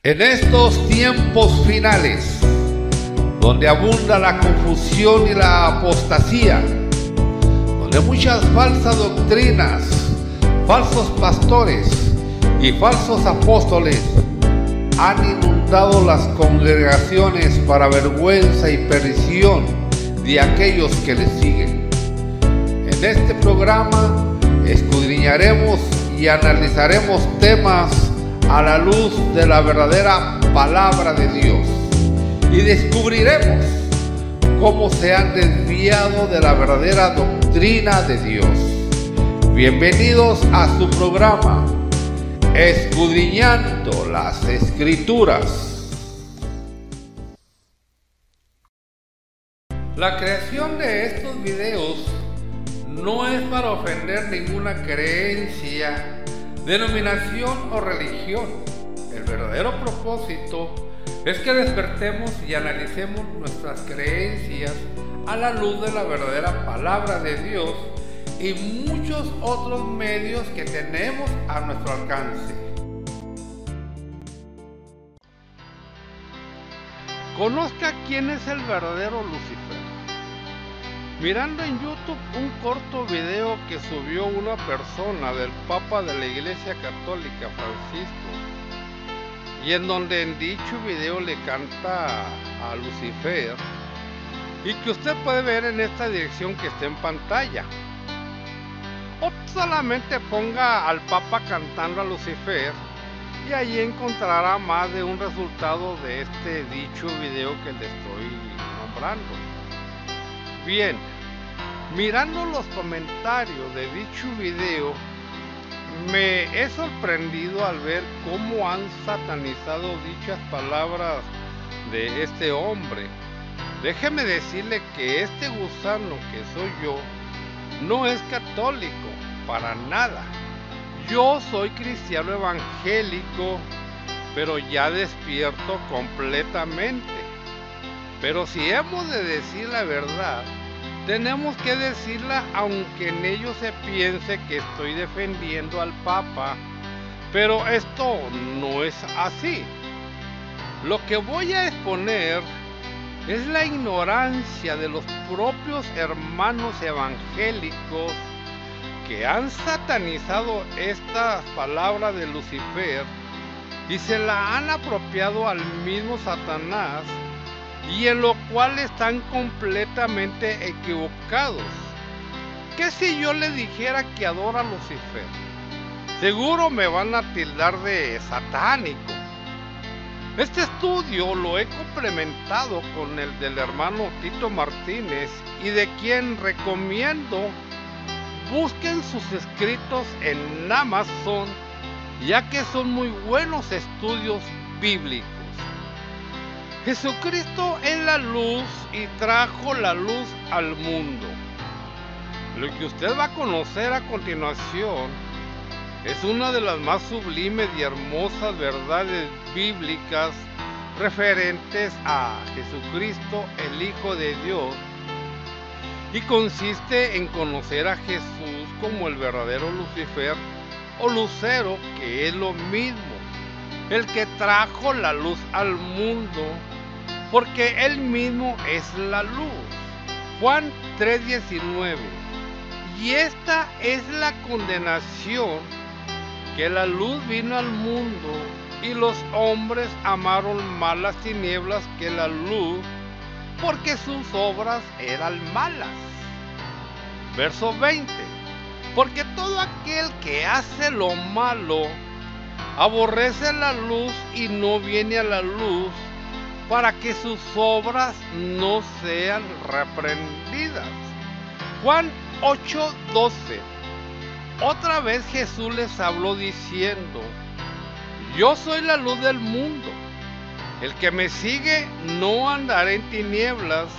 En estos tiempos finales, donde abunda la confusión y la apostasía, donde muchas falsas doctrinas, falsos pastores y falsos apóstoles han inundado las congregaciones para vergüenza y perdición de aquellos que les siguen. En este programa escudriñaremos y analizaremos temas a la luz de la verdadera palabra de Dios y descubriremos cómo se han desviado de la verdadera doctrina de Dios. Bienvenidos a su programa Escudriñando las Escrituras. La creación de estos videos no es para ofender ninguna creencia, denominación o religión. El verdadero propósito es que despertemos y analicemos nuestras creencias a la luz de la verdadera palabra de Dios y muchos otros medios que tenemos a nuestro alcance. Conozca quién es el verdadero Lucifer. Mirando en YouTube un corto video que subió una persona del Papa de la Iglesia Católica, Francisco, y en donde en dicho video le canta a Lucifer, y que usted puede ver en esta dirección que está en pantalla. O solamente ponga al Papa cantando a Lucifer y ahí encontrará más de un resultado de este dicho video que le estoy nombrando. Bien, mirando los comentarios de dicho video, me he sorprendido al ver cómo han satanizado dichas palabras de este hombre. Déjeme decirle que este gusano que soy yo no es católico, para nada. Yo soy cristiano evangélico, pero ya despierto completamente. Pero si hemos de decir la verdad, tenemos que decirla aunque en ello se piense que estoy defendiendo al Papa, pero esto no es así. Lo que voy a exponer es la ignorancia de los propios hermanos evangélicos que han satanizado esta palabra de Lucifer y se la han apropiado al mismo Satanás, y en lo cual están completamente equivocados. ¿Qué si yo le dijera que adora a Lucifer? Seguro me van a tildar de satánico. Este estudio lo he complementado con el del hermano Tito Martínez, y de quien recomiendo busquen sus escritos en Amazon, ya que son muy buenos estudios bíblicos. Jesucristo es la luz y trajo la luz al mundo. Lo que usted va a conocer a continuación es una de las más sublimes y hermosas verdades bíblicas referentes a Jesucristo, el Hijo de Dios, y consiste en conocer a Jesús como el verdadero Lucifer o Lucero, que es lo mismo, el que trajo la luz al mundo, porque él mismo es la luz. Juan 3:19. Y esta es la condenación, que la luz vino al mundo y los hombres amaron más las tinieblas que la luz, porque sus obras eran malas. Verso 20. Porque todo aquel que hace lo malo aborrece la luz y no viene a la luz, para que sus obras no sean reprendidas. Juan 8:12. Otra vez Jesús les habló diciendo: yo soy la luz del mundo. El que me sigue no andará en tinieblas,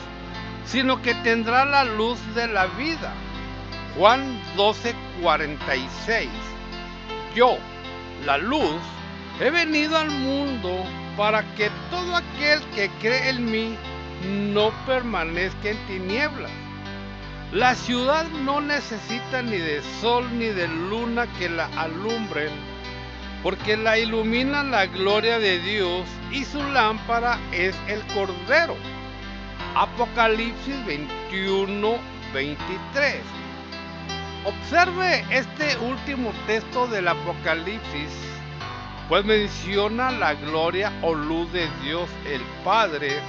sino que tendrá la luz de la vida. Juan 12:46. Yo, la luz, he venido al mundo para que todo aquel que cree en mí no permanezca en tinieblas. La ciudad no necesita ni de sol ni de luna que la alumbren, porque la ilumina la gloria de Dios y su lámpara es el Cordero. Apocalipsis 21:23. Observe este último texto del Apocalipsis, pues menciona la gloria o luz de Dios el Padre,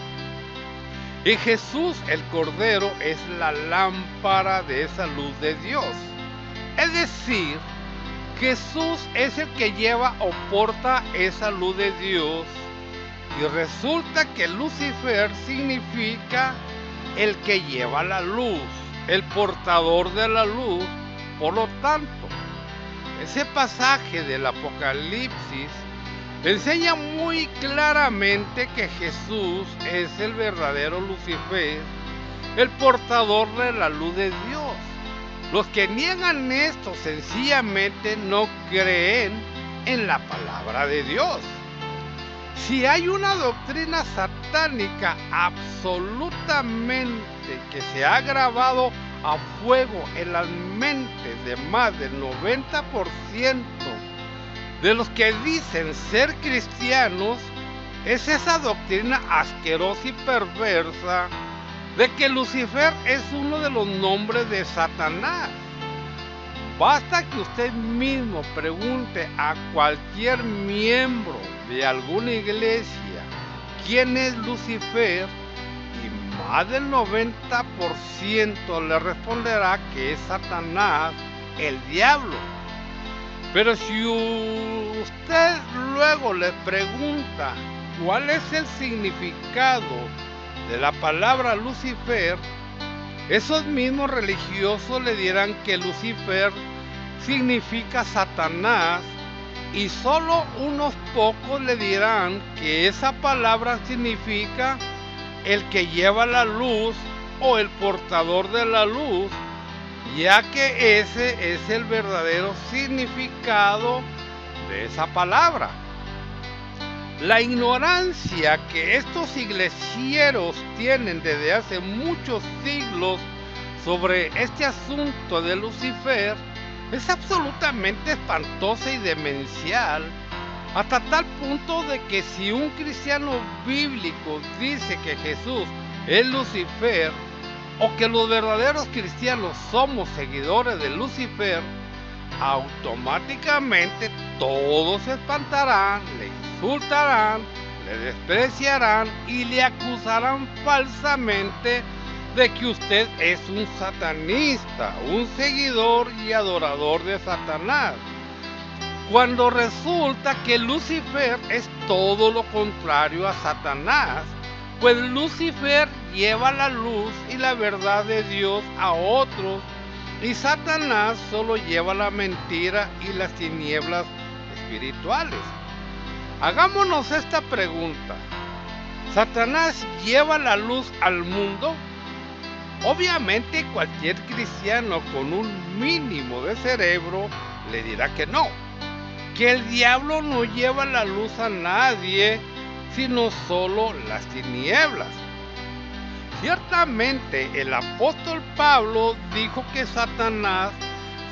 y Jesús el Cordero es la lámpara de esa luz de Dios. Es decir, Jesús es el que lleva o porta esa luz de Dios, y resulta que Lucifer significa el que lleva la luz, el portador de la luz. Por lo tanto, ese pasaje del Apocalipsis enseña muy claramente que Jesús es el verdadero Lucifer, el portador de la luz de Dios. Los que niegan esto sencillamente no creen en la palabra de Dios. Si hay una doctrina satánica absolutamente que se ha grabado a fuego en las mentes de más del 90% de los que dicen ser cristianos, es esa doctrina asquerosa y perversa de que Lucifer es uno de los nombres de Satanás. Basta que usted mismo pregunte a cualquier miembro de alguna iglesia quién es Lucifer, y más del 90% le responderá que es Satanás, el diablo. Pero si usted luego le pregunta cuál es el significado de la palabra Lucifer, esos mismos religiosos le dirán que Lucifer significa Satanás, y solo unos pocos le dirán que esa palabra significa el que lleva la luz o el portador de la luz, ya que ese es el verdadero significado de esa palabra. La ignorancia que estos iglesieros tienen desde hace muchos siglos sobre este asunto de Lucifer es absolutamente espantosa y demencial, hasta tal punto de que si un cristiano bíblico dice que Jesús es Lucifer, o que los verdaderos cristianos somos seguidores de Lucifer, automáticamente todos se espantarán, le insultarán, le despreciarán y le acusarán falsamente de que usted es un satanista, un seguidor y adorador de Satanás, cuando resulta que Lucifer es todo lo contrario a Satanás, pues Lucifer lleva la luz y la verdad de Dios a otros, y Satanás solo lleva la mentira y las tinieblas espirituales. Hagámonos esta pregunta: ¿Satanás lleva la luz al mundo? Obviamente cualquier cristiano con un mínimo de cerebro le dirá que no, que el diablo no lleva la luz a nadie, sino solo las tinieblas. Ciertamente el apóstol Pablo dijo que Satanás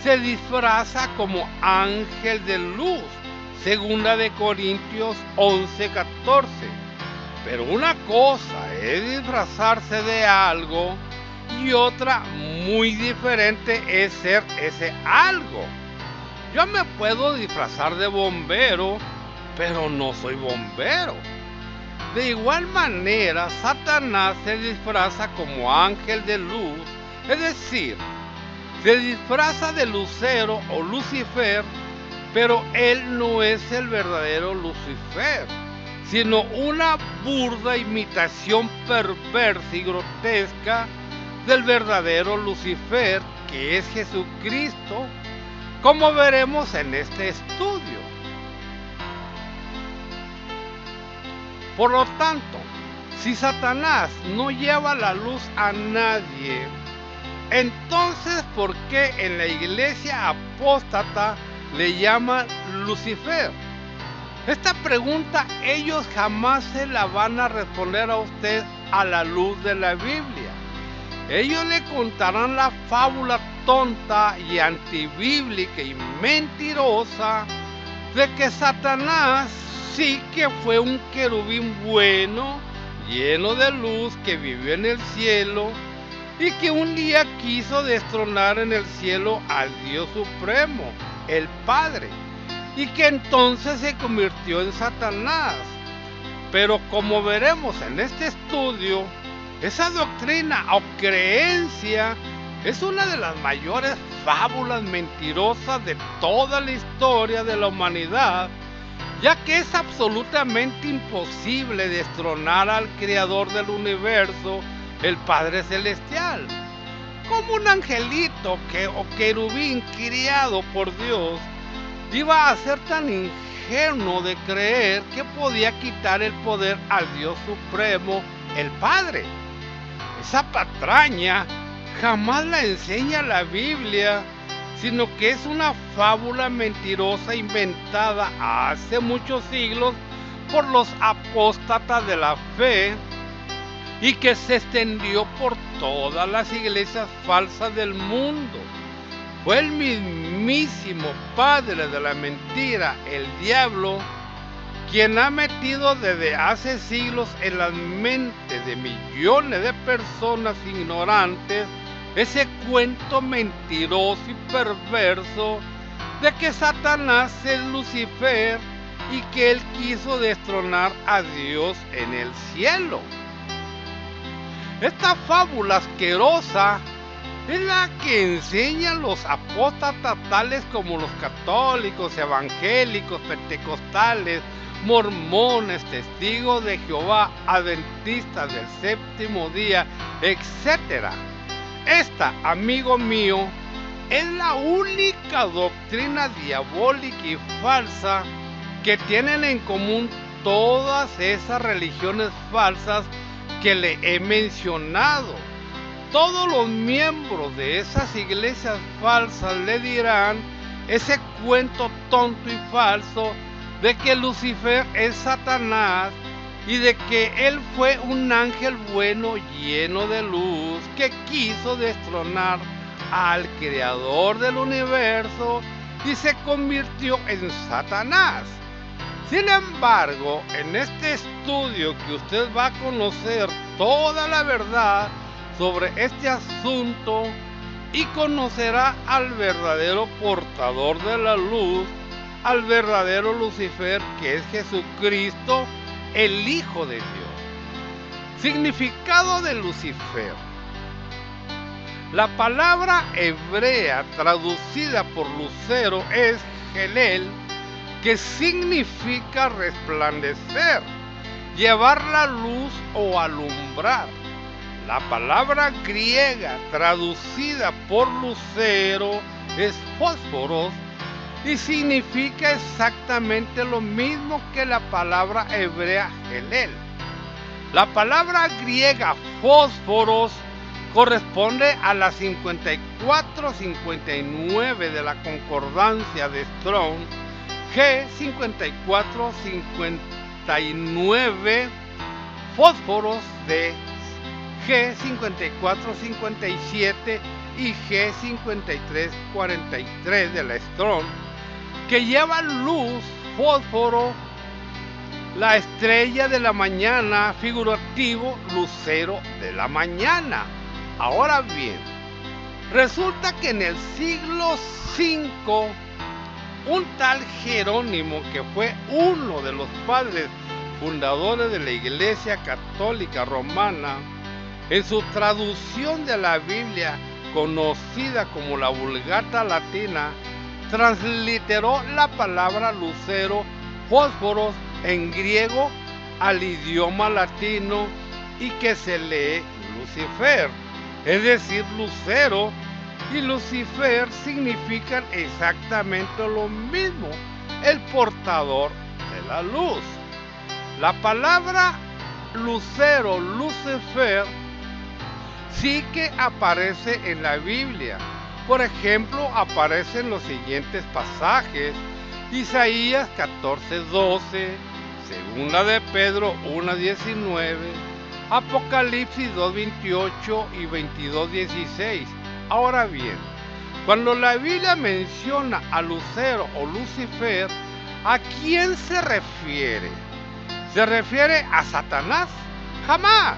se disfraza como ángel de luz, 2 Corintios 11:14. Pero una cosa es disfrazarse de algo y otra muy diferente es ser ese algo. Yo me puedo disfrazar de bombero, pero no soy bombero. De igual manera, Satanás se disfraza como ángel de luz, es decir, se disfraza de lucero o Lucifer, pero él no es el verdadero Lucifer, sino una burda imitación perversa y grotesca del verdadero Lucifer, que es Jesucristo, como veremos en este estudio. Por lo tanto, si Satanás no lleva la luz a nadie, entonces ¿por qué en la iglesia apóstata le llaman Lucifer? Esta pregunta ellos jamás se la van a responder a usted a la luz de la Biblia. Ellos le contarán la fábula tonta y antibíblica y mentirosa de que Satanás sí que fue un querubín bueno, lleno de luz, que vivió en el cielo y que un día quiso destronar en el cielo al Dios Supremo, el Padre, y que entonces se convirtió en Satanás. Pero como veremos en este estudio, esa doctrina o creencia es una de las mayores fábulas mentirosas de toda la historia de la humanidad, ya que es absolutamente imposible destronar al Creador del universo, el Padre Celestial. Como un angelito o querubín criado por Dios iba a ser tan ingenuo de creer que podía quitar el poder al Dios Supremo, el Padre? Esa patraña jamás la enseña la Biblia, sino que es una fábula mentirosa inventada hace muchos siglos por los apóstatas de la fe y que se extendió por todas las iglesias falsas del mundo. Fue el mismísimo padre de la mentira, el diablo, quien ha metido desde hace siglos en las mentes de millones de personas ignorantes ese cuento mentiroso y perverso de que Satanás es Lucifer y que él quiso destronar a Dios en el cielo. Esta fábula asquerosa es la que enseñan los apóstatas tales como los católicos, evangélicos, pentecostales, mormones, testigos de Jehová, adventistas del séptimo día, etc. Esta, amigo mío, es la única doctrina diabólica y falsa que tienen en común todas esas religiones falsas que le he mencionado. Todos los miembros de esas iglesias falsas le dirán ese cuento tonto y falso de que Lucifer es Satanás y de que él fue un ángel bueno lleno de luz que quiso destronar al Creador del universo y se convirtió en Satanás. Sin embargo, en este estudio que usted va a conocer toda la verdad sobre este asunto y conocerá al verdadero portador de la luz, al verdadero Lucifer, que es Jesucristo, el Hijo de Dios. Significado de Lucifer. La palabra hebrea traducida por lucero es Helel, que significa resplandecer, llevar la luz o alumbrar. La palabra griega traducida por lucero es fósforos y significa exactamente lo mismo que la palabra hebrea Helel. La palabra griega fósforos corresponde a la 54-59 de la concordancia de Strong, G54-59, fósforos de G54-57 y G53-43 de la Strong, que lleva luz, fósforo, la estrella de la mañana, figurativo, lucero de la mañana. Ahora bien, resulta que en el siglo V, un tal Jerónimo, que fue uno de los padres fundadores de la Iglesia Católica Romana, en su traducción de la Biblia, conocida como la Vulgata Latina, transliteró la palabra lucero, fósforos, en griego al idioma latino y que se lee Lucifer, es decir, lucero y Lucifer significan exactamente lo mismo, el portador de la luz. La palabra lucero, Lucifer, sí que aparece en la Biblia. Por ejemplo, aparecen los siguientes pasajes: Isaías 14:12, Segunda de Pedro 1:19, Apocalipsis 2:28 y 22:16. Ahora bien, cuando la Biblia menciona a Lucero o Lucifer, ¿A quién se refiere? ¿Se refiere a Satanás? Jamás.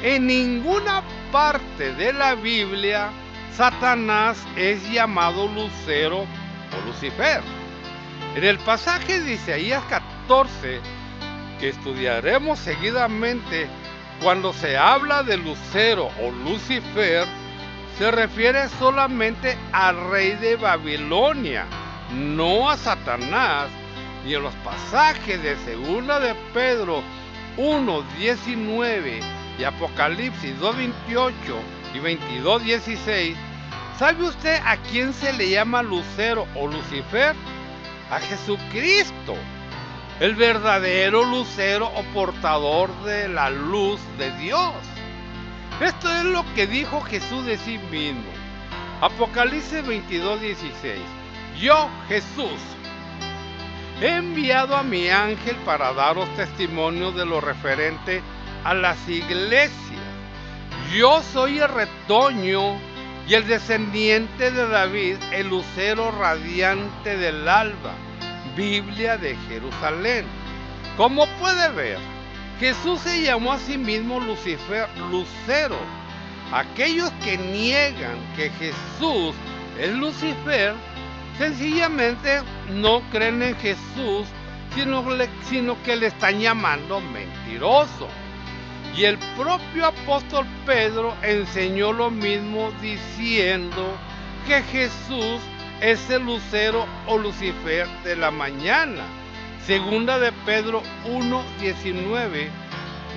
En ninguna parte de la Biblia Satanás es llamado Lucero o Lucifer. En el pasaje de Isaías 14, que estudiaremos seguidamente, cuando se habla de Lucero o Lucifer, se refiere solamente al rey de Babilonia, no a Satanás. Y en los pasajes de 2 de Pedro 1:19 y Apocalipsis 2:28 y 22:16, ¿sabe usted a quién se le llama Lucero o Lucifer? A Jesucristo, el verdadero lucero o portador de la luz de Dios. Esto es lo que dijo Jesús de sí mismo. Apocalipsis 22:16. Yo, Jesús, he enviado a mi ángel para daros testimonio de lo referente a las iglesias. Yo soy el retoño y el descendiente de David, el lucero radiante del alba. Biblia de Jerusalén. Como puede ver, Jesús se llamó a sí mismo Lucifer, lucero. Aquellos que niegan que Jesús es Lucifer, sencillamente no creen en Jesús, sino que le están llamando mentiroso. Y el propio apóstol Pedro enseñó lo mismo, diciendo que Jesús es el lucero o Lucifer de la mañana. 2 de Pedro 1:19.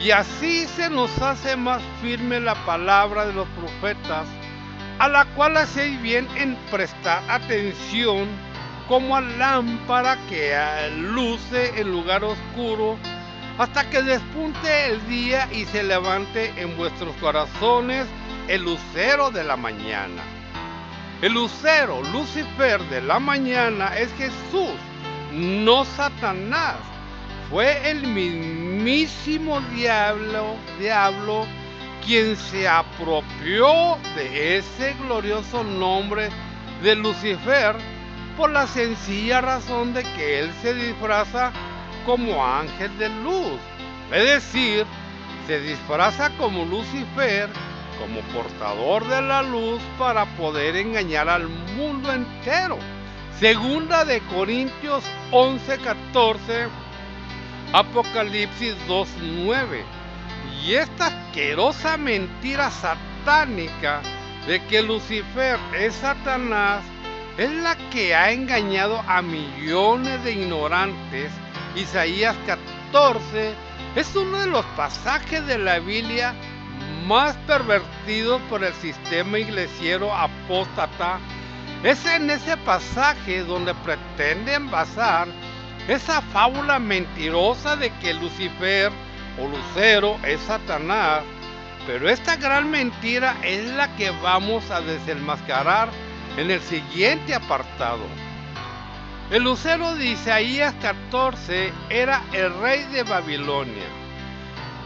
Y así se nos hace más firme la palabra de los profetas, a la cual hacéis bien en prestar atención, como a lámpara que luce en lugar oscuro, hasta que despunte el día y se levante en vuestros corazones el lucero de la mañana. El lucero, Lucifer de la mañana, es Jesús, no Satanás. Fue el mismísimo diablo quien se apropió de ese glorioso nombre de Lucifer, por la sencilla razón de que él se disfraza como ángel de luz, es decir, se disfraza como Lucifer, como portador de la luz, para poder engañar al mundo entero. 2 de Corintios 11:14, Apocalipsis 2:9. Y esta asquerosa mentira satánica de que Lucifer es Satanás es la que ha engañado a millones de ignorantes. Isaías 14 es uno de los pasajes de la Biblia más pervertidos por el sistema iglesiero apóstata. Es en ese pasaje donde pretenden basar esa fábula mentirosa de que Lucifer o Lucero es Satanás, pero esta gran mentira es la que vamos a desenmascarar en el siguiente apartado. El lucero de Isaías 14 era el rey de Babilonia.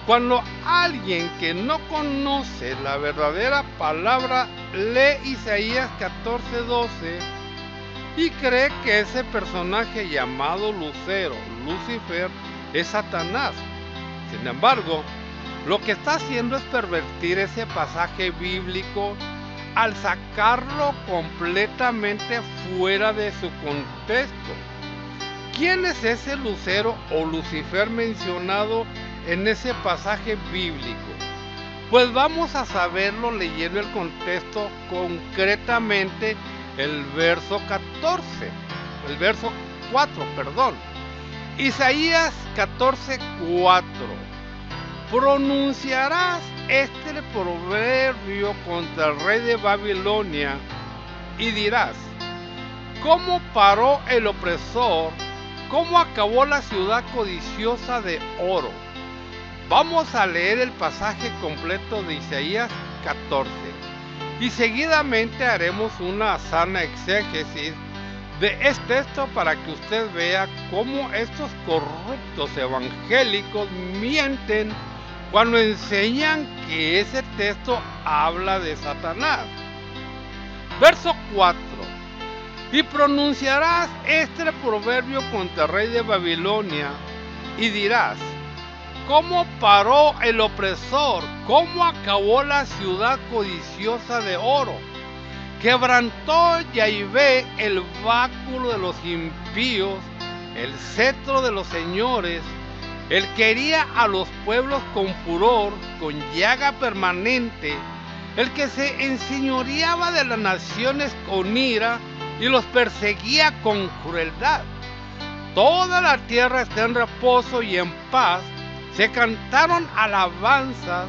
Cuando alguien que no conoce la verdadera palabra lee Isaías 14:12 y cree que ese personaje llamado Lucero, Lucifer, es Satanás. Sin embargo, lo que está haciendo es pervertir ese pasaje bíblico al sacarlo completamente fuera de su contexto. ¿Quién es ese lucero o Lucifer mencionado en ese pasaje bíblico? Pues vamos a saberlo leyendo el contexto, concretamente el verso 4, perdón. Isaías 14:4. Pronunciarás este proverbio contra el rey de Babilonia y dirás: ¿cómo paró el opresor? ¿Cómo acabó la ciudad codiciosa de oro? Vamos a leer el pasaje completo de Isaías 14 y seguidamente haremos una sana exégesis de este texto para que usted vea cómo estos corruptos evangélicos mienten cuando enseñan que ese texto habla de Satanás. Verso 4. Y pronunciarás este proverbio contra el rey de Babilonia, y dirás: ¿cómo paró el opresor? ¿Cómo acabó la ciudad codiciosa de oro? Quebrantó Yahvé el báculo de los impíos, el cetro de los señores. Él quería a los pueblos con furor, con llaga permanente, el que se enseñoreaba de las naciones con ira y los perseguía con crueldad. Toda la tierra está en reposo y en paz. Se cantaron alabanzas,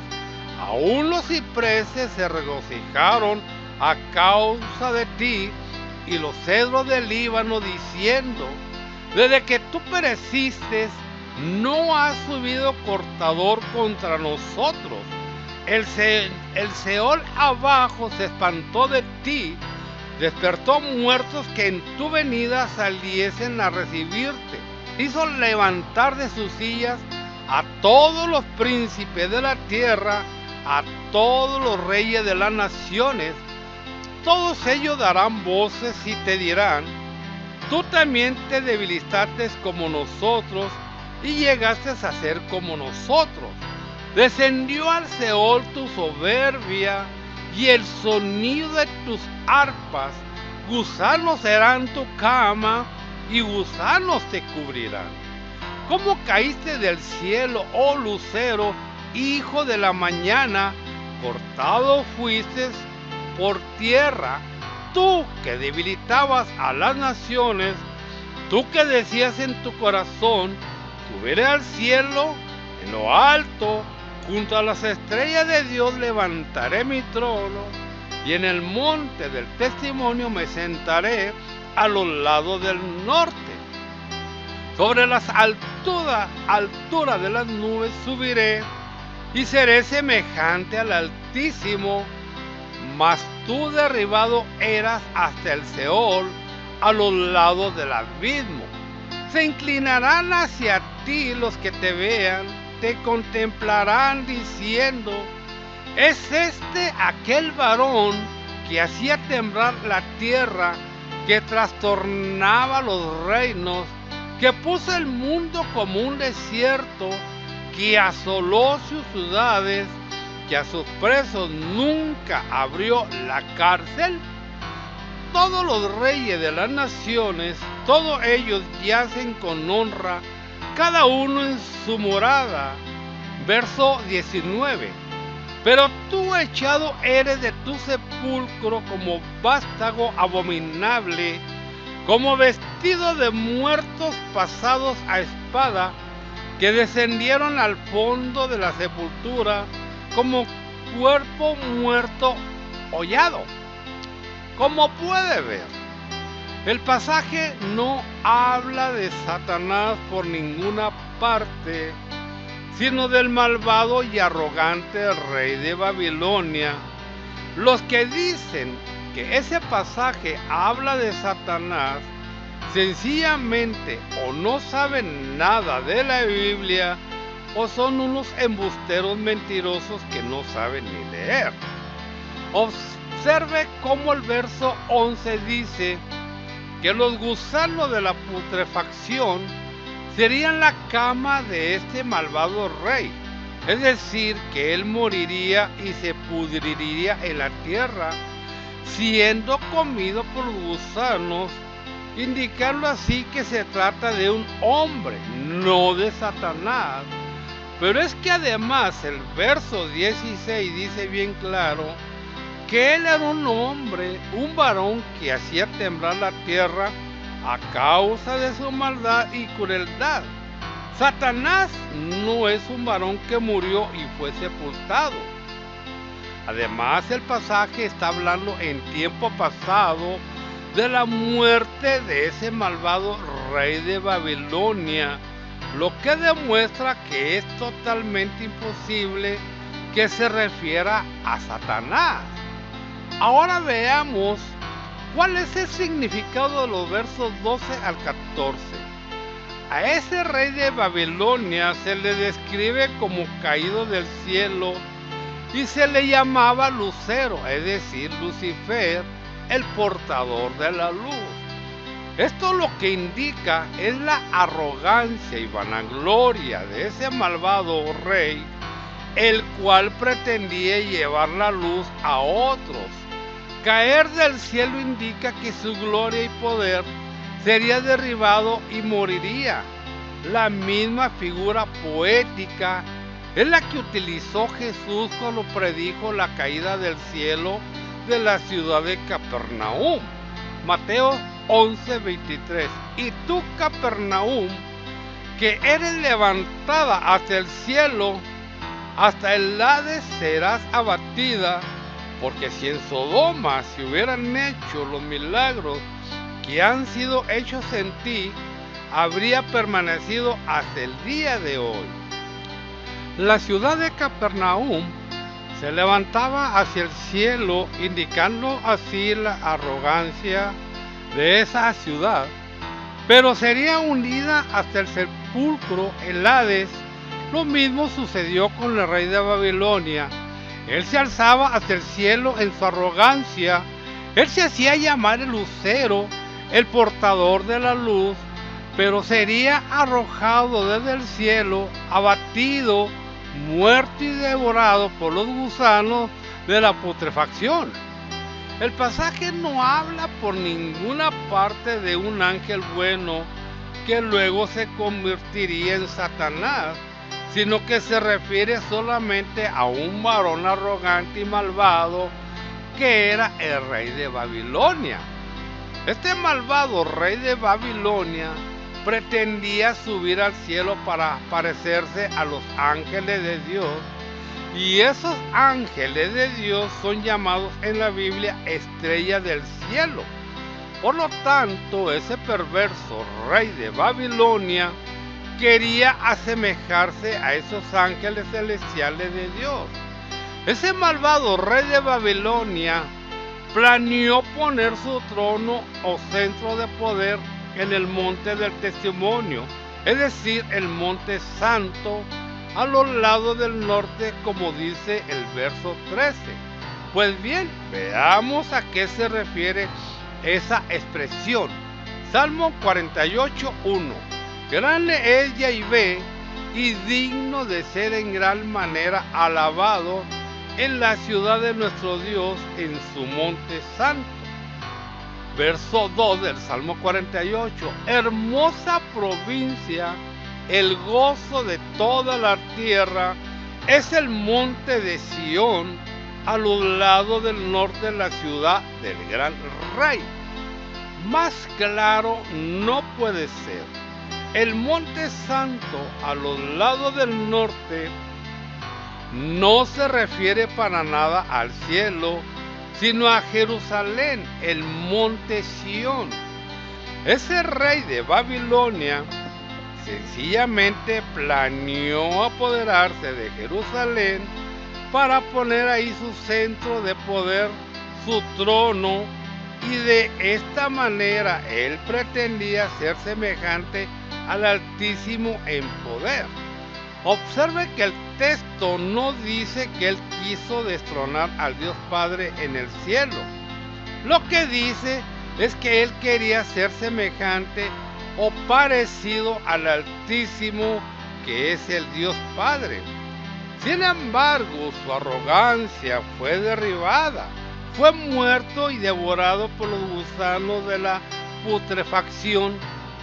aún los cipreses se regocijaron a causa de ti, y los cedros del Líbano diciendo: desde que tú pereciste, no ha subido cortador contra nosotros. El Seol abajo se espantó de ti, despertó muertos que en tu venida saliesen a recibirte. Hizo levantar de sus sillas a todos los príncipes de la tierra, a todos los reyes de las naciones. Todos ellos darán voces y te dirán: tú también te debilitaste como nosotros y llegaste a ser como nosotros. Descendió al Seol tu soberbia y el sonido de tus arpas. Gusanos serán tu cama y gusanos te cubrirán. ¿Cómo caíste del cielo, oh lucero, hijo de la mañana? Cortado fuiste por tierra, tú que debilitabas a las naciones, tú que decías en tu corazón: subiré al cielo, en lo alto, junto a las estrellas de Dios levantaré mi trono, y en el monte del testimonio me sentaré a los lados del norte. Sobre las alturas de las nubes subiré, y seré semejante al Altísimo. Mas tú derribado eras hasta el Seol, a los lados del abismo. Se inclinarán hacia ti los que te vean, te contemplarán diciendo: ¿es este aquel varón que hacía temblar la tierra, que trastornaba los reinos, que puso el mundo como un desierto, que asoló sus ciudades, que a sus presos nunca abrió la cárcel? Todos los reyes de las naciones, todos ellos yacen con honra, cada uno en su morada. Verso 19. Pero tú echado eres de tu sepulcro como vástago abominable, como vestido de muertos pasados a espada, que descendieron al fondo de la sepultura, como cuerpo muerto hollado. Como puede ver, el pasaje no habla de Satanás por ninguna parte, sino del malvado y arrogante rey de Babilonia. Los que dicen que ese pasaje habla de Satanás, sencillamente o no saben nada de la Biblia, o son unos embusteros mentirosos que no saben ni leer. Observe cómo el verso 11 dice que los gusanos de la putrefacción serían la cama de este malvado rey, es decir, que él moriría y se pudriría en la tierra, siendo comido por los gusanos, indicando así que se trata de un hombre, no de Satanás. Pero es que además el verso 16 dice bien claro que él era un hombre, un varón que hacía temblar la tierra a causa de su maldad y crueldad. Satanás no es un varón que murió y fue sepultado. Además, el pasaje está hablando en tiempo pasado de la muerte de ese malvado rey de Babilonia, lo que demuestra que es totalmente imposible que se refiera a Satanás. Ahora veamos cuál es el significado de los versos 12 al 14. A ese rey de Babilonia se le describe como caído del cielo y se le llamaba Lucero, es decir, Lucifer, el portador de la luz. Esto lo que indica es la arrogancia y vanagloria de ese malvado rey, el cual pretendía llevar la luz a otros. Caer del cielo indica que su gloria y poder sería derribado y moriría. La misma figura poética es la que utilizó Jesús cuando predijo la caída del cielo de la ciudad de Capernaum. Mateo 11:23. Y tú, Capernaum, que eres levantada hacia el cielo, hasta el Hades serás abatida, porque si en Sodoma se hubieran hecho los milagros que han sido hechos en ti, habría permanecido hasta el día de hoy. La ciudad de Capernaum se levantaba hacia el cielo, indicando así la arrogancia de esa ciudad, pero sería hundida hasta el sepulcro, el Hades. Lo mismo sucedió con el rey de Babilonia. Él se alzaba hacia el cielo en su arrogancia. Él se hacía llamar el lucero, el portador de la luz, pero sería arrojado desde el cielo, abatido, muerto y devorado por los gusanos de la putrefacción. El pasaje no habla por ninguna parte de un ángel bueno que luego se convertiría en Satanás, sino que se refiere solamente a un varón arrogante y malvado que era el rey de Babilonia. Este malvado rey de Babilonia pretendía subir al cielo para parecerse a los ángeles de Dios, y esos ángeles de Dios son llamados en la Biblia estrellas del cielo. Por lo tanto, ese perverso rey de Babilonia quería asemejarse a esos ángeles celestiales de Dios. Ese malvado rey de Babilonia planeó poner su trono o centro de poder en el monte del testimonio, es decir, el monte santo, a los lados del norte, como dice el verso 13. Pues bien, veamos a qué se refiere esa expresión. Salmo 48:1. Grande es Yahvé y digno de ser en gran manera alabado en la ciudad de nuestro Dios, en su monte santo. Verso 2 del Salmo 48. Hermosa provincia, el gozo de toda la tierra, es el monte de Sión, a los lados del norte de la ciudad del gran rey. Más claro no puede ser. El monte santo a los lados del norte no se refiere para nada al cielo, sino a Jerusalén, el monte Sión. Ese rey de Babilonia sencillamente planeó apoderarse de Jerusalén para poner ahí su centro de poder, su trono, y de esta manera él pretendía ser semejante al Altísimo en poder. Observe que el texto no dice que él quiso destronar al Dios Padre en el cielo. Lo que dice es que él quería ser semejante o parecido al Altísimo, que es el Dios Padre. Sin embargo, su arrogancia fue derribada. Fue muerto y devorado por los gusanos de la putrefacción,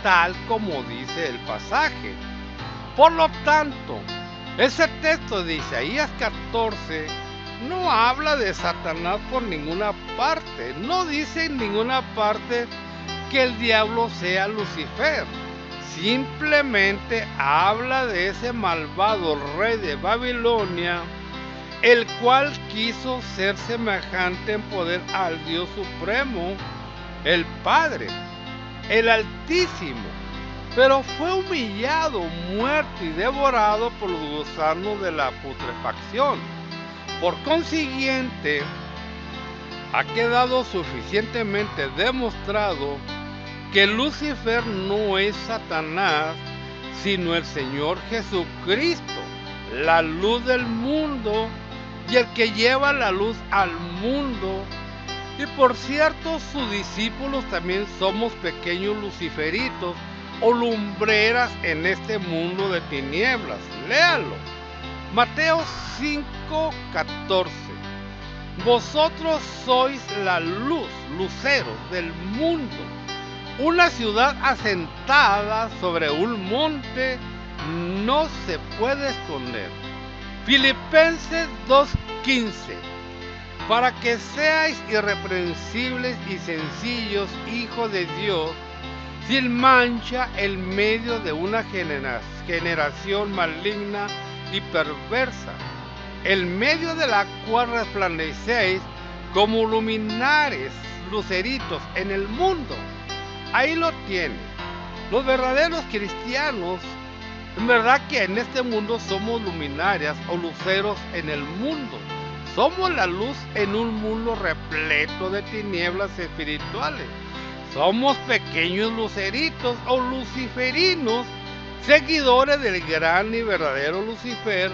tal como dice el pasaje. Por lo tanto, ese texto de Isaías 14 no habla de Satanás por ninguna parte. No dice en ninguna parte que el diablo sea Lucifer. Simplemente habla de ese malvado rey de Babilonia, el cual quiso ser semejante en poder al Dios Supremo, el Padre, el Altísimo, pero fue humillado, muerto y devorado por los gusanos de la putrefacción. Por consiguiente, ha quedado suficientemente demostrado que Lucifer no es Satanás, sino el Señor Jesucristo, la luz del mundo, y el que lleva la luz al mundo, Y por cierto, sus discípulos también somos pequeños luciferitos o lumbreras en este mundo de tinieblas. Léalo. Mateo 5:14. Vosotros sois la luz, luceros del mundo. Una ciudad asentada sobre un monte no se puede esconder. Filipenses 2:15. Para que seáis irreprensibles y sencillos, hijos de Dios, sin mancha en medio de una generación maligna y perversa, en medio de la cual resplandecéis como luminares, luceritos en el mundo. Ahí lo tiene. Los verdaderos cristianos, en verdad que en este mundo somos luminarias o luceros en el mundo. Somos la luz en un mundo repleto de tinieblas espirituales. Somos pequeños luceritos o luciferinos, seguidores del gran y verdadero Lucifer,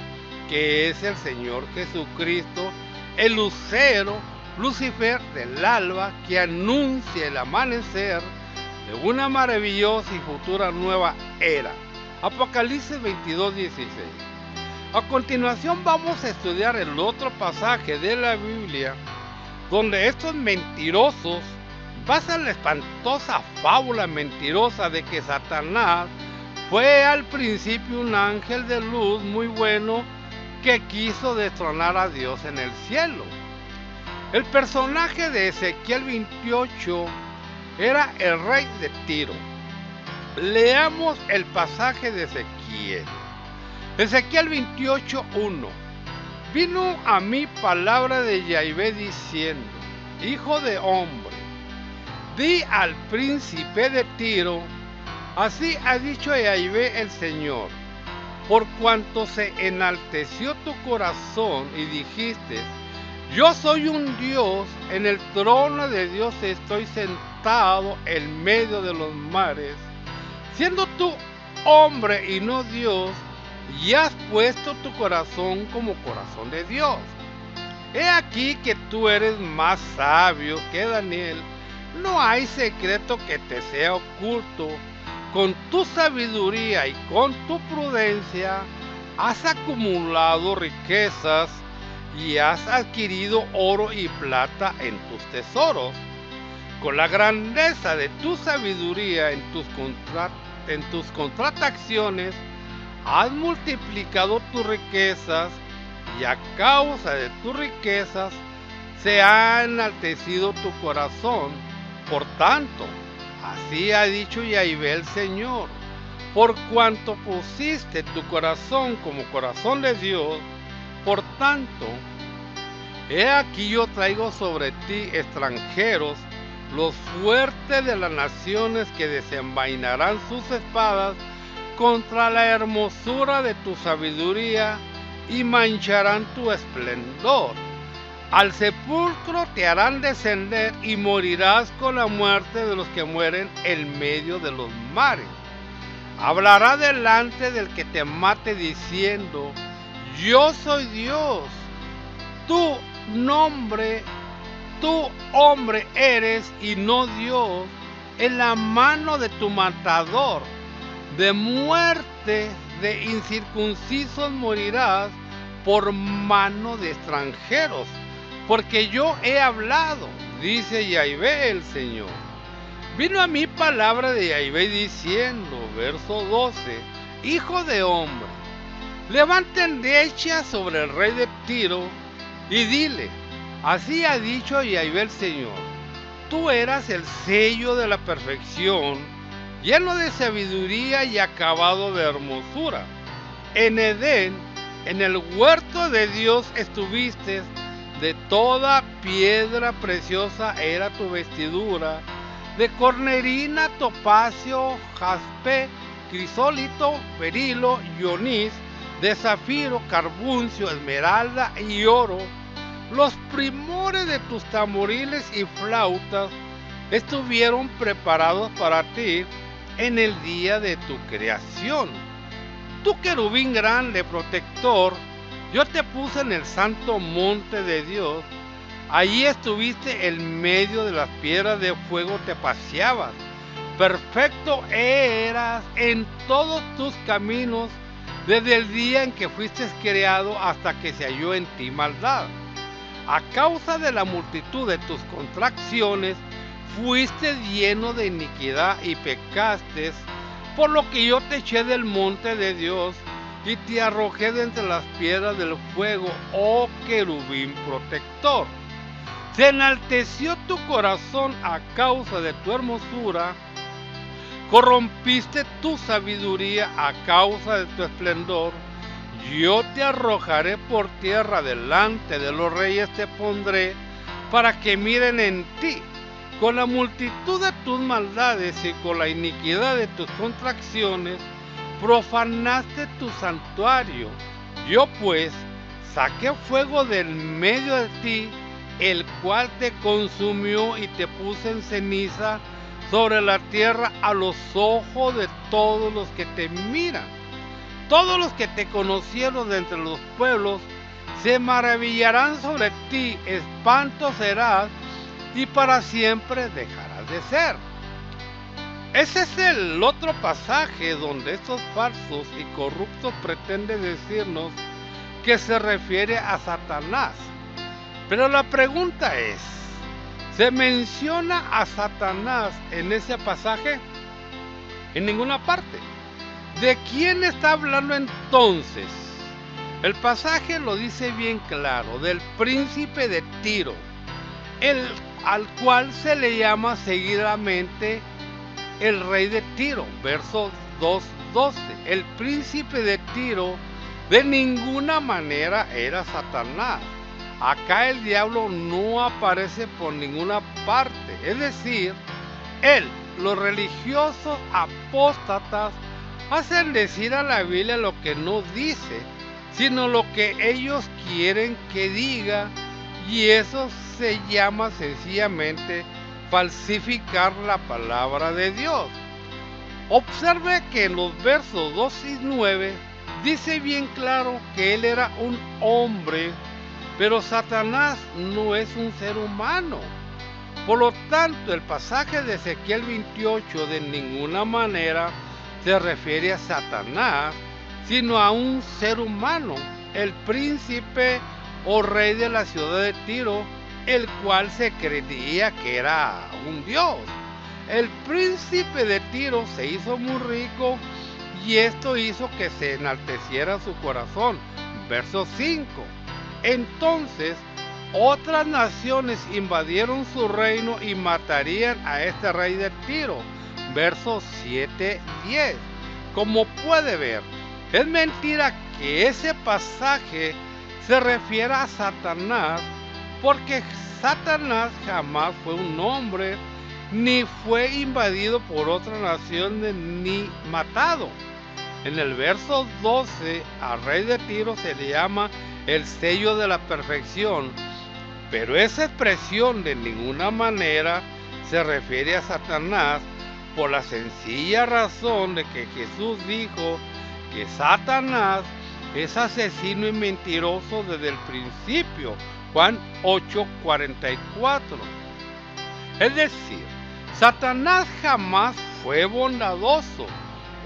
que es el Señor Jesucristo, el lucero, Lucifer del alba, que anuncia el amanecer de una maravillosa y futura nueva era. Apocalipsis 22:16. A continuación vamos a estudiar el otro pasaje de la Biblia, donde estos mentirosos basan la espantosa fábula mentirosa de que Satanás fue al principio un ángel de luz muy bueno que quiso destronar a Dios en el cielo. El personaje de Ezequiel 28 era el rey de Tiro. Leamos el pasaje de Ezequiel. Ezequiel 28:1. Vino a mí palabra de Yahvé diciendo: Hijo de hombre, di al príncipe de Tiro, así ha dicho Yahvé el Señor, por cuanto se enalteció tu corazón y dijiste: yo soy un Dios, en el trono de Dios estoy sentado en medio de los mares, siendo tú hombre y no Dios, y has puesto tu corazón como corazón de Dios. He aquí que tú eres más sabio que Daniel, no hay secreto que te sea oculto. Con tu sabiduría y con tu prudencia has acumulado riquezas y has adquirido oro y plata en tus tesoros. Con la grandeza de tu sabiduría en tus contrataciones has multiplicado tus riquezas, y a causa de tus riquezas se ha enaltecido tu corazón. Por tanto, así ha dicho Yahvé el Señor, por cuanto pusiste tu corazón como corazón de Dios, por tanto, he aquí yo traigo sobre ti extranjeros, los fuertes de las naciones, que desenvainarán sus espadas contra la hermosura de tu sabiduría y mancharán tu esplendor. Al sepulcro te harán descender y morirás con la muerte de los que mueren en medio de los mares. Hablará delante del que te mate diciendo: yo soy Dios. Tú hombre eres y no Dios, en la mano de tu matador. De muerte de incircuncisos morirás por mano de extranjeros, porque yo he hablado, dice Yahvé el Señor. Vino a mí palabra de Yahvé diciendo, verso 12, Hijo de hombre, levanta endecha sobre el rey de Tiro y dile: así ha dicho Yahvé el Señor, tú eras el sello de la perfección, lleno de sabiduría y acabado de hermosura. En Edén, en el huerto de Dios estuviste, de toda piedra preciosa era tu vestidura, de cornerina, topacio, jaspe, crisólito, berilo y onís, de zafiro, carbuncio, esmeralda y oro. Los primores de tus tamboriles y flautas estuvieron preparados para ti en el día de tu creación. Tu querubín grande protector, yo te puse en el santo monte de Dios. Allí estuviste en medio de las piedras de fuego, te paseabas. Perfecto eras en todos tus caminos, desde el día en que fuiste creado hasta que se halló en ti maldad. A causa de la multitud de tus contracciones, fuiste lleno de iniquidad y pecaste, por lo que yo te eché del monte de Dios y te arrojé de entre las piedras del fuego, oh querubín protector. Se enalteció tu corazón a causa de tu hermosura, corrompiste tu sabiduría a causa de tu esplendor. Yo te arrojaré por tierra, delante de los reyes te pondré, para que miren en ti. Con la multitud de tus maldades y con la iniquidad de tus contracciones, profanaste tu santuario. Yo pues saqué fuego del medio de ti, el cual te consumió y te puse en ceniza sobre la tierra a los ojos de todos los que te miran. Todos los que te conocieron de entre los pueblos se maravillarán sobre ti, espanto serás y para siempre dejarás de ser. Ese es el otro pasaje donde estos falsos y corruptos pretenden decirnos que se refiere a Satanás. Pero la pregunta es, ¿se menciona a Satanás en ese pasaje? En ninguna parte. ¿De quién está hablando entonces? El pasaje lo dice bien claro, del príncipe de Tiro, al cual se le llama seguidamente el rey de Tiro, verso 2:12. El príncipe de Tiro de ninguna manera era Satanás. Acá el diablo no aparece por ninguna parte, es decir, los religiosos apóstatas hacen decir a la Biblia lo que no dice, sino lo que ellos quieren que diga, y eso se llama sencillamente falsificar la palabra de Dios. Observe que en los versos 2 y 9 dice bien claro que él era un hombre, pero Satanás no es un ser humano. Por lo tanto, el pasaje de Ezequiel 28 de ninguna manera se refiere a Satanás, sino a un ser humano, el príncipe o rey de la ciudad de Tiro, el cual se creía que era un dios. El príncipe de Tiro se hizo muy rico y esto hizo que se enalteciera su corazón. Verso 5. Entonces otras naciones invadieron su reino y matarían a este rey de Tiro. Versos 7-10. Como puede ver, es mentira que ese pasaje se refiera a Satanás, porque Satanás jamás fue un hombre, ni fue invadido por otra nación, ni matado. En el verso 12, al rey de Tiro se le llama el sello de la perfección, pero esa expresión de ninguna manera se refiere a Satanás, por la sencilla razón de que Jesús dijo que Satanás es asesino y mentiroso desde el principio. Juan 8:44. Es decir, Satanás jamás fue bondadoso.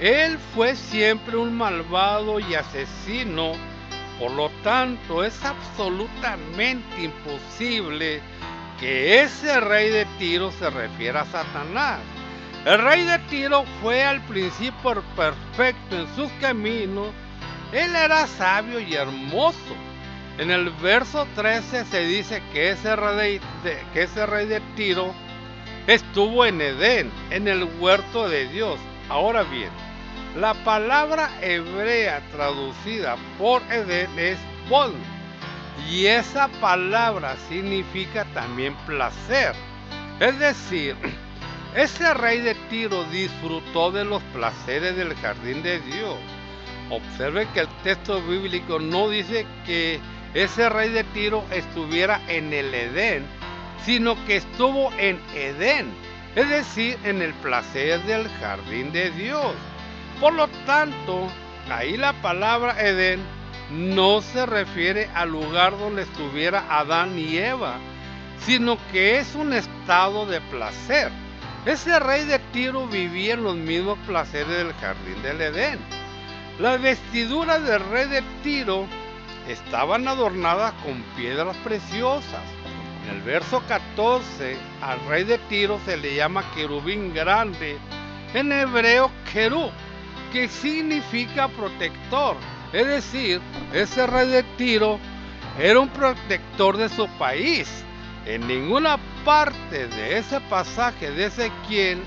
Él fue siempre un malvado y asesino. Por lo tanto, es absolutamente imposible que ese rey de Tiro se refiera a Satanás. El rey de Tiro fue al principio perfecto en sus caminos. Él era sabio y hermoso. En el verso 13 se dice que ese rey de Tiro estuvo en Edén, en el huerto de Dios. Ahora bien, la palabra hebrea traducida por Edén es Bon, y esa palabra significa también placer. Es decir, ese rey de Tiro disfrutó de los placeres del jardín de Dios. Observe que el texto bíblico no dice que ese rey de Tiro estuviera en el Edén, sino que estuvo en Edén, es decir, en el placer del jardín de Dios. Por lo tanto, ahí la palabra Edén no se refiere al lugar donde estuviera Adán y Eva, sino que es un estado de placer. Ese rey de Tiro vivía en los mismos placeres del jardín del Edén. Las vestiduras del rey de Tiro estaban adornadas con piedras preciosas. En el verso 14, al rey de Tiro se le llama querubín grande, en hebreo querub, que significa protector. Es decir, ese rey de Tiro era un protector de su país. En ninguna parte de ese pasaje de Ezequiel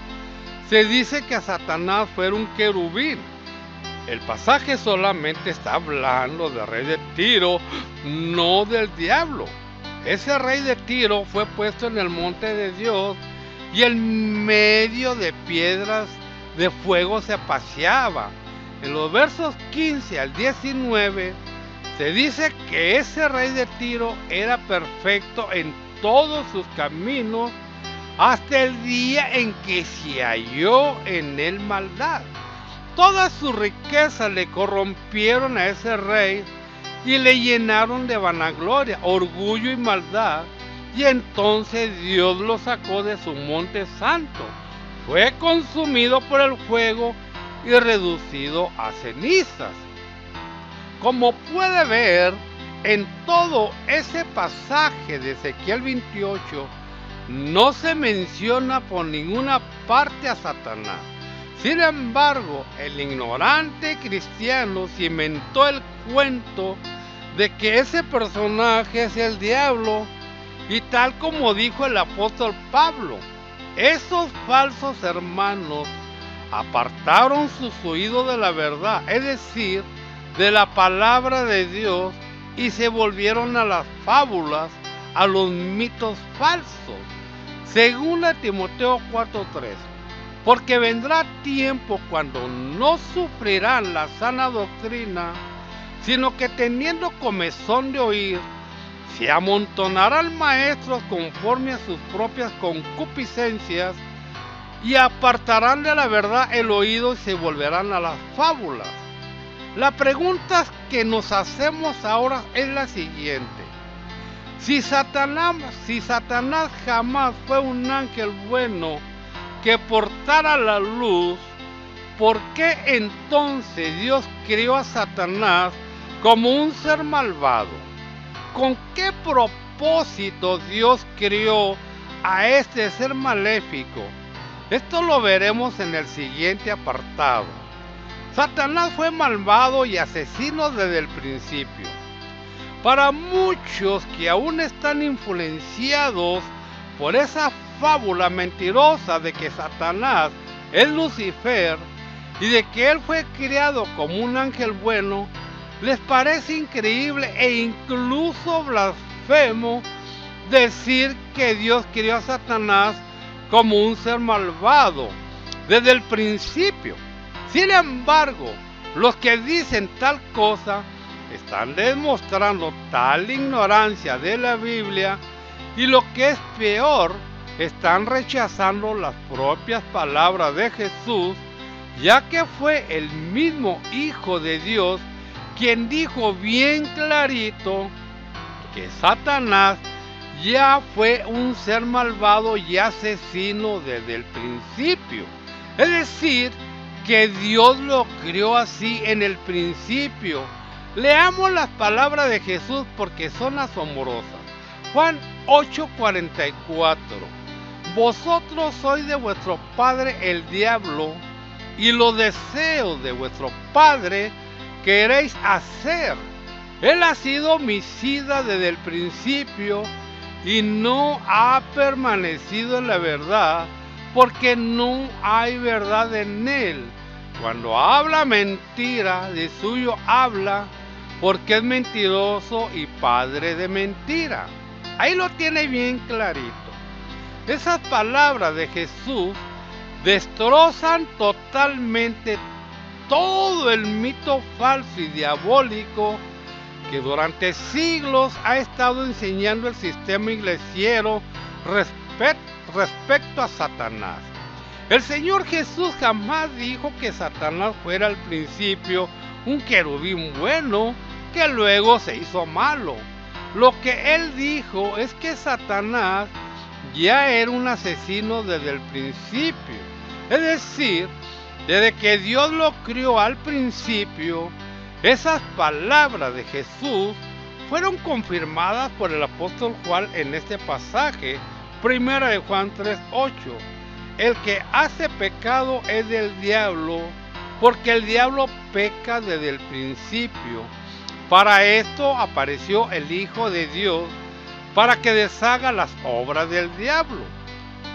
se dice que Satanás fuera un querubín. El pasaje solamente está hablando del rey de Tiro, no del diablo. Ese rey de Tiro fue puesto en el monte de Dios y en medio de piedras de fuego se paseaba. En los versos 15 al 19 se dice que ese rey de Tiro era perfecto en todos sus caminos hasta el día en que se halló en él maldad. Todas sus riquezas le corrompieron a ese rey y le llenaron de vanagloria, orgullo y maldad, y entonces Dios lo sacó de su monte santo. Fue consumido por el fuego y reducido a cenizas. Como puede ver, en todo ese pasaje de Ezequiel 28 no se menciona por ninguna parte a Satanás. Sin embargo, el ignorante cristiano se inventó el cuento de que ese personaje es el diablo, y tal como dijo el apóstol Pablo, esos falsos hermanos apartaron sus oídos de la verdad, es decir, de la palabra de Dios, y se volvieron a las fábulas, a los mitos falsos. Según a Timoteo 4:3, porque vendrá tiempo cuando no sufrirán la sana doctrina, sino que teniendo comezón de oír, se amontonarán maestros conforme a sus propias concupiscencias, y apartarán de la verdad el oído y se volverán a las fábulas. La pregunta que nos hacemos ahora es la siguiente: si Satanás jamás fue un ángel bueno que portara la luz, ¿por qué entonces Dios creó a Satanás como un ser malvado? ¿Con qué propósito Dios creó a este ser maléfico? Esto lo veremos en el siguiente apartado. Satanás fue malvado y asesino desde el principio. Para muchos que aún están influenciados por esa fábula mentirosa de que Satanás es Lucifer y de que él fue creado como un ángel bueno, les parece increíble e incluso blasfemo decir que Dios creó a Satanás como un ser malvado desde el principio. Sin embargo, los que dicen tal cosa están demostrando tal ignorancia de la Biblia, y lo que es peor, están rechazando las propias palabras de Jesús, ya que fue el mismo Hijo de Dios quien dijo bien clarito que Satanás ya fue un ser malvado y asesino desde el principio. Es decir, que Dios lo creó así en el principio. Leamos las palabras de Jesús porque son asombrosas. Juan 8:44. Vosotros sois de vuestro padre el diablo, y los deseos de vuestro padre queréis hacer. Él ha sido homicida desde el principio y no ha permanecido en la verdad, porque no hay verdad en él. Cuando habla mentira, de suyo habla, porque es mentiroso y padre de mentira. Ahí lo tiene bien clarito. Esas palabras de Jesús destrozan totalmente todo el mito falso y diabólico que durante siglos ha estado enseñando el sistema iglesiero respecto a Satanás. El Señor Jesús jamás dijo que Satanás fuera al principio un querubín bueno que luego se hizo malo. Lo que él dijo es que Satanás ya era un asesino desde el principio. Es decir, desde que Dios lo crió al principio, esas palabras de Jesús fueron confirmadas por el apóstol Juan en este pasaje, 1 de Juan 3:8. El que hace pecado es del diablo, porque el diablo peca desde el principio. Para esto apareció el Hijo de Dios, para que deshaga las obras del diablo.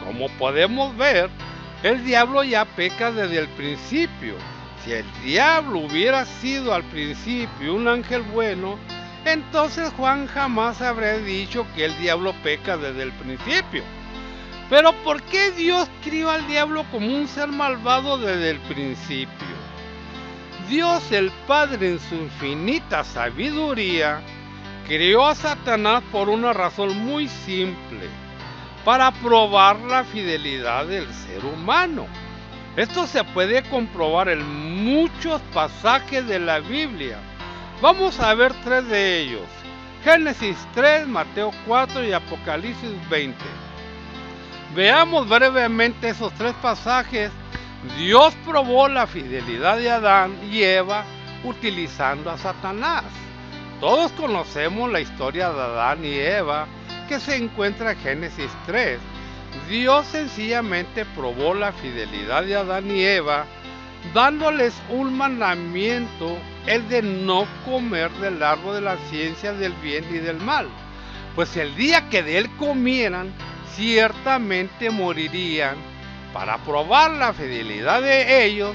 Como podemos ver, el diablo ya peca desde el principio. Si el diablo hubiera sido al principio un ángel bueno, entonces Juan jamás habría dicho que el diablo peca desde el principio. Pero ¿por qué Dios crió al diablo como un ser malvado desde el principio? Dios el Padre, en su infinita sabiduría, creó a Satanás por una razón muy simple: para probar la fidelidad del ser humano. Esto se puede comprobar en muchos pasajes de la Biblia. Vamos a ver 3 de ellos: Génesis 3, Mateo 4 y Apocalipsis 20. Veamos brevemente esos 3 pasajes. Dios probó la fidelidad de Adán y Eva utilizando a Satanás. Todos conocemos la historia de Adán y Eva, que se encuentra en Génesis 3. Dios sencillamente probó la fidelidad de Adán y Eva, dándoles un mandamiento, el de no comer del árbol de la ciencia del bien y del mal. Pues el día que de él comieran, ciertamente morirían. Para probar la fidelidad de ellos,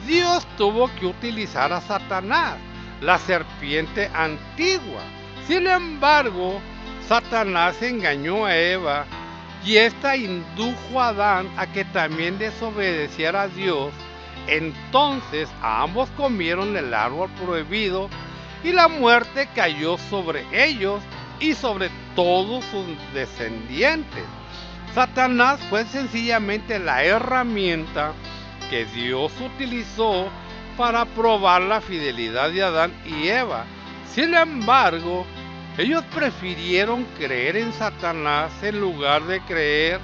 Dios tuvo que utilizar a Satanás, la serpiente antigua. Sin embargo, Satanás engañó a Eva y ésta indujo a Adán a que también desobedeciera a Dios. Entonces ambos comieron el árbol prohibido y la muerte cayó sobre ellos y sobre todos sus descendientes. Satanás fue sencillamente la herramienta que Dios utilizó para probar la fidelidad de Adán y Eva. Sin embargo, ellos prefirieron creer en Satanás en lugar de creer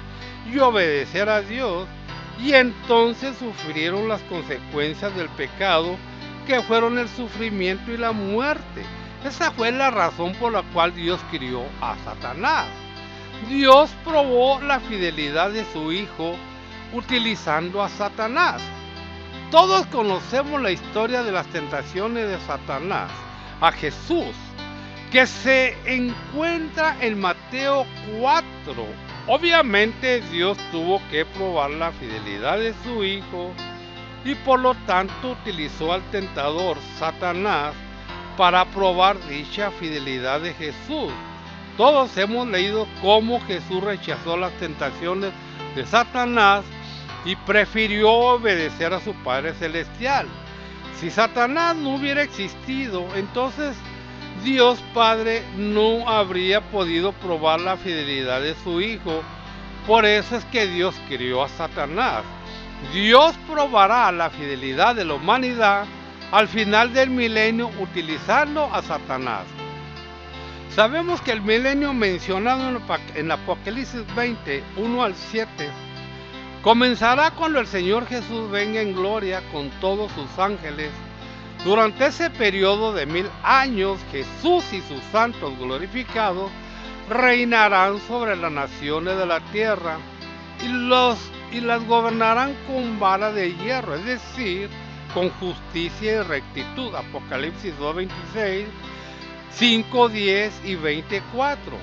y obedecer a Dios, y entonces sufrieron las consecuencias del pecado, que fueron el sufrimiento y la muerte. Esa fue la razón por la cual Dios crió a Satanás. Dios probó la fidelidad de su Hijo utilizando a Satanás. Todos conocemos la historia de las tentaciones de Satanás a Jesús, que se encuentra en Mateo 4. Obviamente Dios tuvo que probar la fidelidad de su Hijo y por lo tanto utilizó al tentador Satanás para probar dicha fidelidad de Jesús. Todos hemos leído cómo Jesús rechazó las tentaciones de Satanás y prefirió obedecer a su Padre Celestial. Si Satanás no hubiera existido, entonces Dios Padre no habría podido probar la fidelidad de su Hijo. Por eso es que Dios crió a Satanás. Dios probará la fidelidad de la humanidad al final del milenio utilizando a Satanás. Sabemos que el milenio mencionado en Apocalipsis 20, 1 al 7, comenzará cuando el Señor Jesús venga en gloria con todos sus ángeles. Durante ese periodo de 1000 años, Jesús y sus santos glorificados reinarán sobre las naciones de la tierra y las gobernarán con vara de hierro, es decir, con justicia y rectitud. Apocalipsis 2:26, 5, 10 y 24.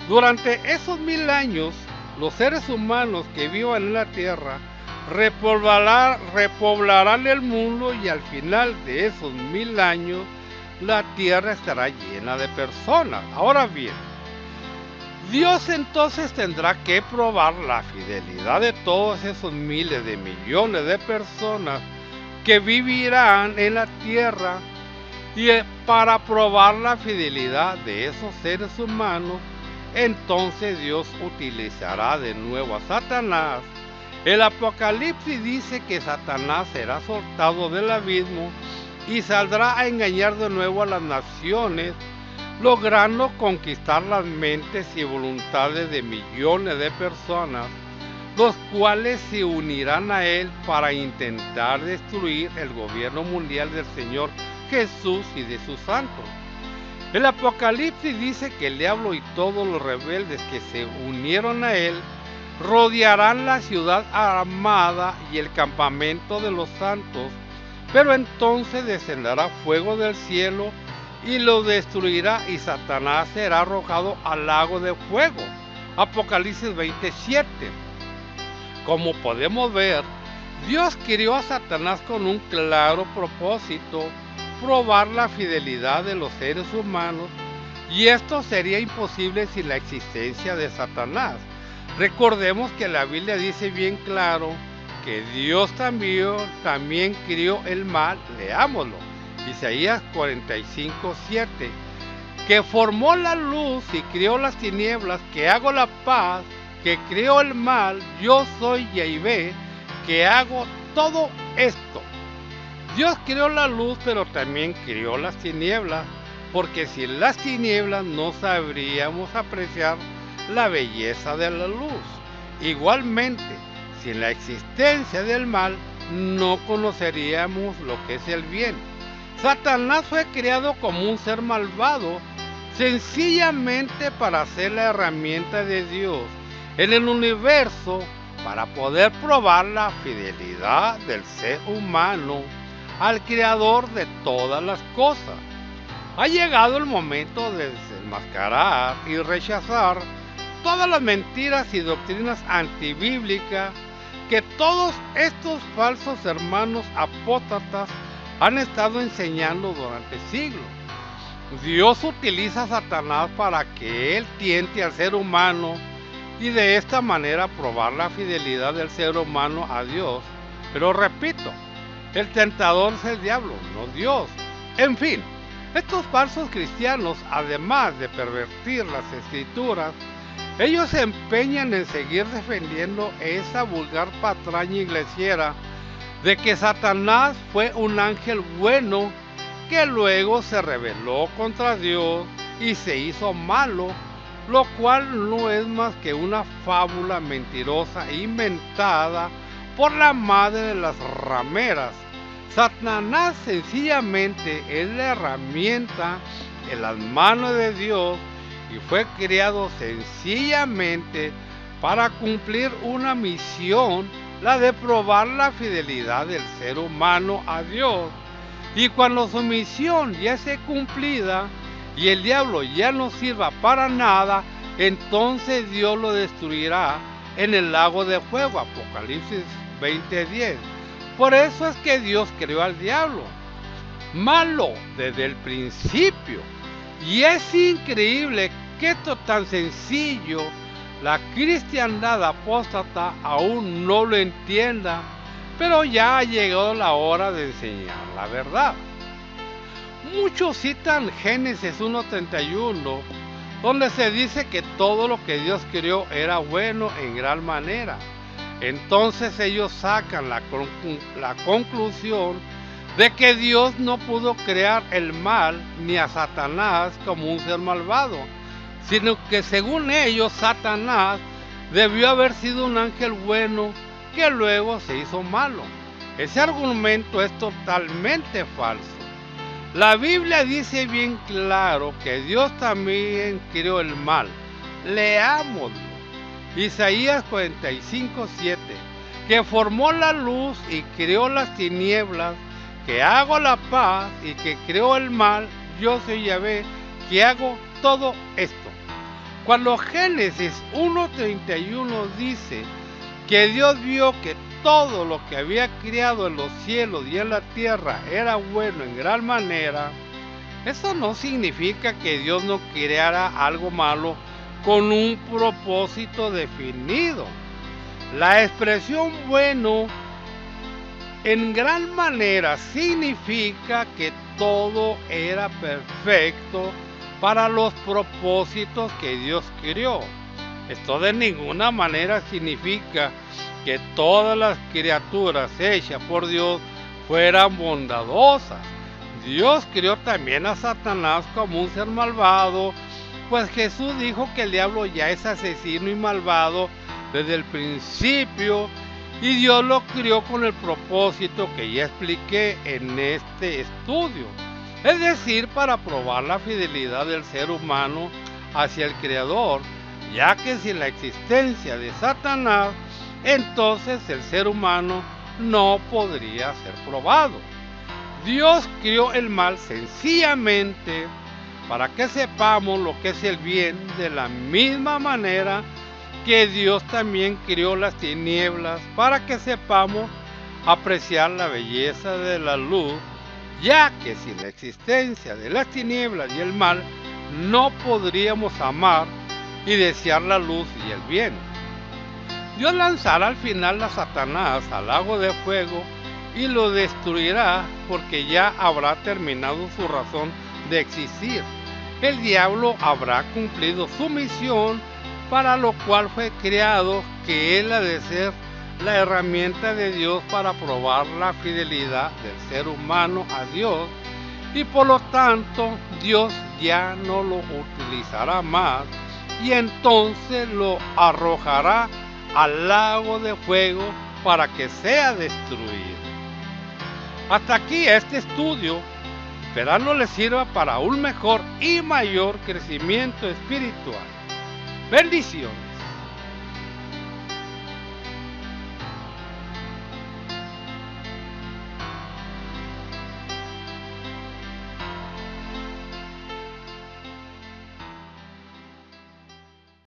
Durante esos 1000 años, los seres humanos que vivan en la tierra repoblarán el mundo, y al final de esos 1000 años la tierra estará llena de personas. Ahora bien, Dios entonces tendrá que probar la fidelidad de todos esos miles de millones de personas que vivirán en la tierra, y para probar la fidelidad de esos seres humanos, entonces Dios utilizará de nuevo a Satanás. El Apocalipsis dice que Satanás será soltado del abismo y saldrá a engañar de nuevo a las naciones logrando conquistar las mentes y voluntades de millones de personas, los cuales se unirán a él para intentar destruir el gobierno mundial del Señor Jesús y de sus santos. El Apocalipsis dice que el diablo y todos los rebeldes que se unieron a él rodearán la ciudad armada y el campamento de los santos, pero entonces descenderá fuego del cielo y lo destruirá, y Satanás será arrojado al lago de fuego. Apocalipsis 27. Como podemos ver, Dios creó a Satanás con un claro propósito: probar la fidelidad de los seres humanos, y esto sería imposible sin la existencia de Satanás. Recordemos que la Biblia dice bien claro que Dios también crió el mal. Leámoslo, Isaías 45:7, que formó la luz y crió las tinieblas, que hago la paz, que creó el mal. Yo soy Yahvé, que hago todo esto. Dios creó la luz, pero también creó las tinieblas, porque sin las tinieblas no sabríamos apreciar la belleza de la luz. Igualmente, sin la existencia del mal, no conoceríamos lo que es el bien. Satanás fue creado como un ser malvado, sencillamente para ser la herramienta de Dios en el universo, para poder probar la fidelidad del ser humano al creador de todas las cosas. Ha llegado el momento de desenmascarar y rechazar todas las mentiras y doctrinas antibíblicas que todos estos falsos hermanos apóstatas han estado enseñando durante siglos. Dios utiliza a Satanás para que él tiente al ser humano y de esta manera probar la fidelidad del ser humano a Dios. Pero repito, el tentador es el diablo, no Dios. En fin, estos falsos cristianos, además de pervertir las escrituras, ellos se empeñan en seguir defendiendo esa vulgar patraña iglesiera de que Satanás fue un ángel bueno que luego se rebeló contra Dios y se hizo malo, lo cual no es más que una fábula mentirosa inventada por la madre de las rameras. Satanás sencillamente es la herramienta en las manos de Dios y fue creado sencillamente para cumplir una misión, la de probar la fidelidad del ser humano a Dios. Y cuando su misión ya esté cumplida y el diablo ya no sirva para nada, entonces Dios lo destruirá en el lago de fuego. Apocalipsis 20:10. Por eso es que Dios creó al diablo malo desde el principio. Y es increíble que esto tan sencillo, la cristiandad apóstata aún no lo entienda, pero ya ha llegado la hora de enseñar la verdad. Muchos citan Génesis 1:31, donde se dice que todo lo que Dios creó era bueno en gran manera. Entonces ellos sacan la conclusión de que Dios no pudo crear el mal ni a Satanás como un ser malvado, sino que según ellos Satanás debió haber sido un ángel bueno que luego se hizo malo. Ese argumento es totalmente falso. La Biblia dice bien claro que Dios también creó el mal. Leámoslo. Isaías 45:7, que formó la luz y creó las tinieblas, que hago la paz y que creó el mal. Yo soy Yahvé, que hago todo esto. Cuando Génesis 1:31 dice que Dios vio que todo lo que había creado en los cielos y en la tierra era bueno en gran manera, eso no significa que Dios no creara algo malo con un propósito definido. La expresión bueno en gran manera significa que todo era perfecto para los propósitos que Dios creó. Esto de ninguna manera significa que todas las criaturas hechas por Dios fueran bondadosas. Dios crió también a Satanás como un ser malvado, pues Jesús dijo que el diablo ya es asesino y malvado desde el principio, y Dios lo crió con el propósito que ya expliqué en este estudio, es decir, para probar la fidelidad del ser humano hacia el Creador, ya que sin la existencia de Satanás, entonces el ser humano no podría ser probado. Dios crió el mal sencillamente para que sepamos lo que es el bien, de la misma manera que Dios también crió las tinieblas para que sepamos apreciar la belleza de la luz, ya que sin la existencia de las tinieblas y el mal no podríamos amar y desear la luz y el bien. Dios lanzará al final a Satanás al lago de fuego y lo destruirá, porque ya habrá terminado su razón de existir. El diablo habrá cumplido su misión, para lo cual fue creado, que es la de ser la herramienta de Dios para probar la fidelidad del ser humano a Dios, y por lo tanto Dios ya no lo utilizará más, y entonces lo arrojará al lago de fuego para que sea destruido. Hasta aquí este estudio, esperando les sirva para un mejor y mayor crecimiento espiritual. Bendiciones.